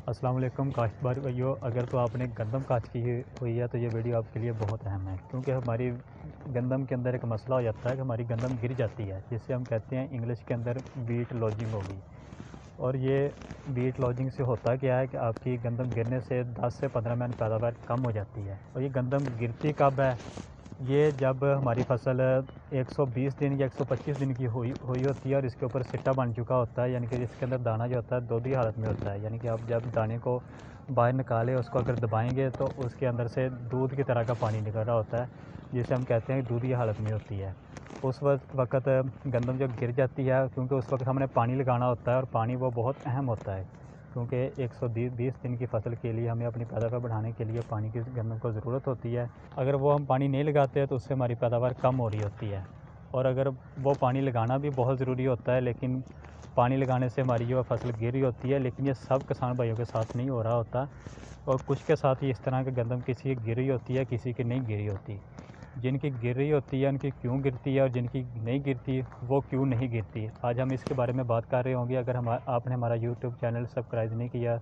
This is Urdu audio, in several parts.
السلام علیکم کاشتکار بھائیو، اگر تو آپ نے گندم کاشت کی ہوئی ہے تو یہ ویڈیو آپ کے لیے بہت اہم ہے، کیونکہ ہماری گندم کے اندر ایک مسئلہ ہو جاتا ہے کہ ہماری گندم گر جاتی ہے، جسے ہم کہتے ہیں انگلش کے اندر ویٹ لوجنگ ہوگی۔ اور یہ ویٹ لوجنگ سے ہوتا کیا ہے کہ آپ کی گندم گرنے سے 10 سے 15 من پیداوار کم ہو جاتی ہے۔ اور یہ گندم گرتی کب ہے؟ یہ جب ہماری فصل 120 دن یا 125 دن کی ہوئی ہوتی ہے اور اس کے اوپر سٹا بن چکا ہوتا ہے، یعنی کہ جس کے اندر دانہ جو ہوتا ہے دودھی حالت میں ہوتا ہے، یعنی کہ آپ جب دانے کو باہر نکالیں اس کو اگر دبائیں گے تو اس کے اندر سے دودھ کی طرح کا پانی نکل رہا ہوتا ہے، جسے ہم کہتے ہیں دودھی حالت میں ہوتی ہے۔ اس وقت گندم جب گر جاتی ہے، کیونکہ اس وقت ہم نے پانی لگانا ہوتا ہے اور پانی وہ بہت اہم ہوتا ہے، کیونکہ 120 دن کی فصل کے لیے ہمیں اپنی پیداوار بڑھانے کے لیے پانی کی گندم کو ضرورت ہوتی ہے۔ اگر وہ ہم پانی نہیں لگاتے ہیں تو اس سے ہماری پیداوار کم ہو رہی ہوتی ہے، اور اگر وہ پانی لگانا بھی بہت ضروری ہوتا ہے، لیکن پانی لگانے سے ہماری جو فصل گر رہی ہوتی ہے، لیکن یہ سب کسان بھائیوں کے ساتھ نہیں ہو رہا ہوتا، اور کچھ کے ساتھ ہی اس طرح کی گندم کسی کی گر رہی ہوتی ہے، کسی کی نہیں گر رہی ہوتی۔ جن کی گر رہی ہوتی ہے ان کی کیوں گرتی ہے اور جن کی نہیں گرتی وہ کیوں نہیں گرتی، آج ہم اس کے بارے میں بات کر رہے ہوں گے۔ اگر آپ نے ہمارا یوٹیوب چینل سبسکرائب نہیں کیا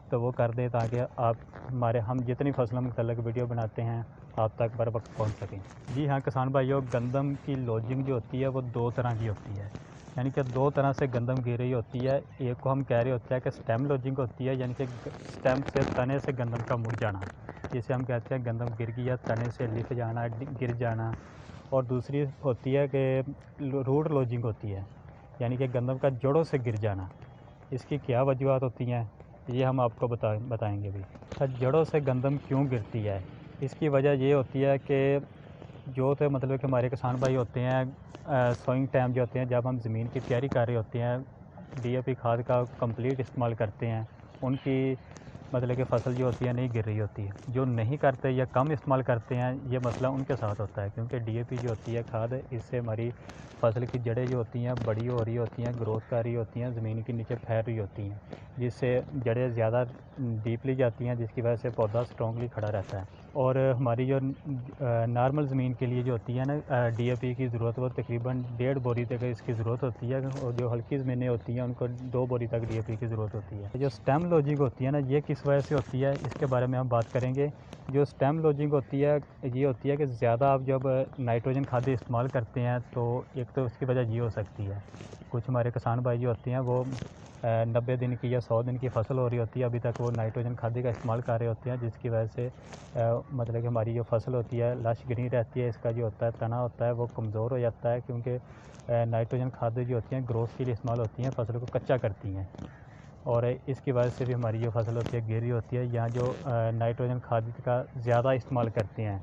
تو وہ کر دیں، تاکہ ہم جتنی فصلوں متعلق ویڈیو بناتے ہیں آپ تک بر وقت پہنچ سکیں۔ جی ہاں کسان بھائیوں، گندم کی لوجنگ جو ہوتی ہے وہ دو طرح کی ہوتی ہے، یعنی کہ دو طرح سے گندم گر رہی ہوتی ہے۔ ایک کو ہم کہہ رہے ہوتے ہیں کہ سٹیم لوجنگ ہوتی ہے، یعنی کہ سٹیم سے تنے سے گندم کا مڑ جانا، جسے ہم کہتے ہیں گندم گر گیا، تنے سے لکھ جانا، گر جانا۔ اور دوسری ہوتی ہے کہ روٹ لوجنگ ہوتی ہے، یعنی کہ گندم کا جڑوں سے گر جانا۔ اس کی کیا وجوہات ہوتی ہیں یہ ہم آپ کو بتائیں گے بھی۔ جڑوں سے گندم کیوں گرتی ہے؟ اس کی وجہ یہ ہوتی ہے کہ جو تو مطلب کہ ہمارے کسان بھائی ہوتے ہیں، سوئنگ ٹائم جو ہوتے ہیں، جب ہم زمین کی تیاری کر رہے ہوتے ہیں، ڈی اے پی کھاد کا کمپلیٹ استعمال کرتے ہیں، ان کی مطلب کہ فصل جو ہوتی ہے نہیں گر رہی ہوتی ہے۔ جو نہیں کرتے یا کم استعمال کرتے ہیں، یہ مسئلہ ان کے ساتھ ہوتا ہے، کیونکہ ڈی اے پی جو ہوتی ہے کھاد، اس سے ہماری فصل کی جڑیں جو ہوتی ہیں بڑی ہو رہی ہوتی ہیں، گروتھ کر رہی ہوتی ہیں، زمین کے نیچے پھیل رہی ہوتی ہیں، جس سے جڑیں زیادہ ڈیپلی جاتی ہیں، جس کی وجہ سے پودا اسٹرانگلی کھڑا رہتا ہے۔ اور ہماری جو نارمل زمین کے لیے جو ہوتی ہے نا ڈی اے پی کی ضرورت، وہ تقریباً 1.5 بوری تک اس کی ضرورت ہوتی ہے، اور جو ہلکی زمینیں ہوتی ہیں ان کو 2 بوری تک ڈی اے پی کی ضرورت ہوتی ہے۔ جو سٹیم لوجنگ ہوتی ہے نا، یہ کس وجہ سے ہوتی ہے اس کے بارے میں ہم بات کریں گے۔ جو سٹیم لوجنگ ہوتی ہے یہ ہوتی ہے کہ زیادہ آپ جب نائٹروجن کھادیں استعمال کرتے ہیں تو ایک تو اس کی وجہ یہ ہو سکتی ہے، کچھ ہمارے کسان بھائی جو ہوتے ہیں وہ 90 دن کی یا 100 دن کی فصل ہو رہی ہوتی ہے، ابھی تک وہ نائٹروجن کھادی کا استعمال کر رہے ہوتے ہیں، جس کی وجہ سے مطلب کہ ہماری جو فصل ہوتی ہے لش گرین رہتی ہے، اس کا جو ہوتا ہے تنا ہوتا ہے وہ کمزور ہو جاتا ہے، کیونکہ نائٹروجن کھادیں جو ہوتی ہیں گروتھ کے لیے استعمال ہوتی ہیں، فصل کو کچا کرتی ہیں، اور اس کی وجہ سے بھی ہماری جو فصل ہوتی ہے گری ہوتی ہے۔ یا جو نائٹروجن کھاد کا زیادہ استعمال کرتے ہیں،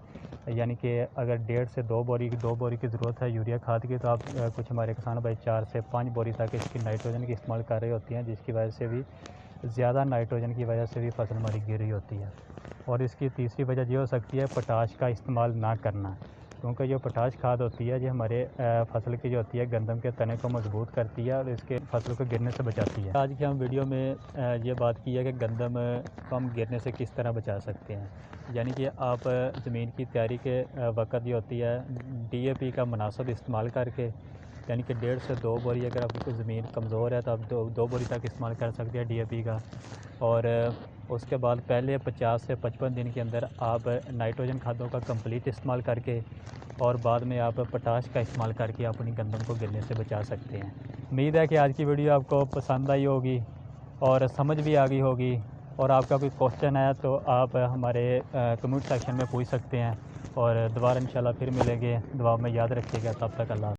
یعنی کہ اگر 1.5 سے 2 بوری کی ضرورت ہے یوریا کھاد کی، تو آپ کچھ ہمارے کسان بھائی 4 سے 5 بوری تک اس کی نائٹروجن کی استعمال کر رہے ہوتی ہیں، جس کی وجہ سے بھی زیادہ نائٹروجن کی وجہ سے بھی فصل ہماری گر رہی ہوتی ہے۔ اور اس کی تیسری وجہ یہ ہو سکتی ہے پوٹاش کا استعمال نہ کرنا، کیونکہ جو پوٹاش کھاد ہوتی ہے یہ ہمارے فصل کی جو ہوتی ہے گندم کے تنے کو مضبوط کرتی ہے اور اس کے فصل کو گرنے سے بچاتی ہے۔ آج کی ہم ویڈیو میں یہ بات کی ہے کہ گندم کو ہم گرنے سے کس طرح بچا سکتے ہیں، یعنی کہ آپ زمین کی تیاری کے وقت یہ ہوتی ہے ڈی اے پی کا مناسب استعمال کر کے، یعنی کہ 1.5 سے 2 بوری، اگر آپ کی زمین کمزور ہے تو آپ 2 بوری تک استعمال کر سکتے ہیں ڈی اے پی کا، اور اس کے بعد پہلے 50 سے 55 دن کے اندر آپ نائٹروجن کھادوں کا کمپلیٹ استعمال کر کے، اور بعد میں آپ پوٹاش کا استعمال کر کے اپنی گندم کو گرنے سے بچا سکتے ہیں۔ امید ہے کہ آج کی ویڈیو آپ کو پسند آئی ہوگی اور سمجھ بھی آ گئی ہوگی، اور آپ کا کوئی کوشچن ہے تو آپ ہمارے کمنٹ سیکشن میں پوچھ سکتے ہیں، اور دوبارہ انشاءاللہ پھر ملیں گے، دعا میں یاد رکھیے گا، تب تک اللہ حافظ۔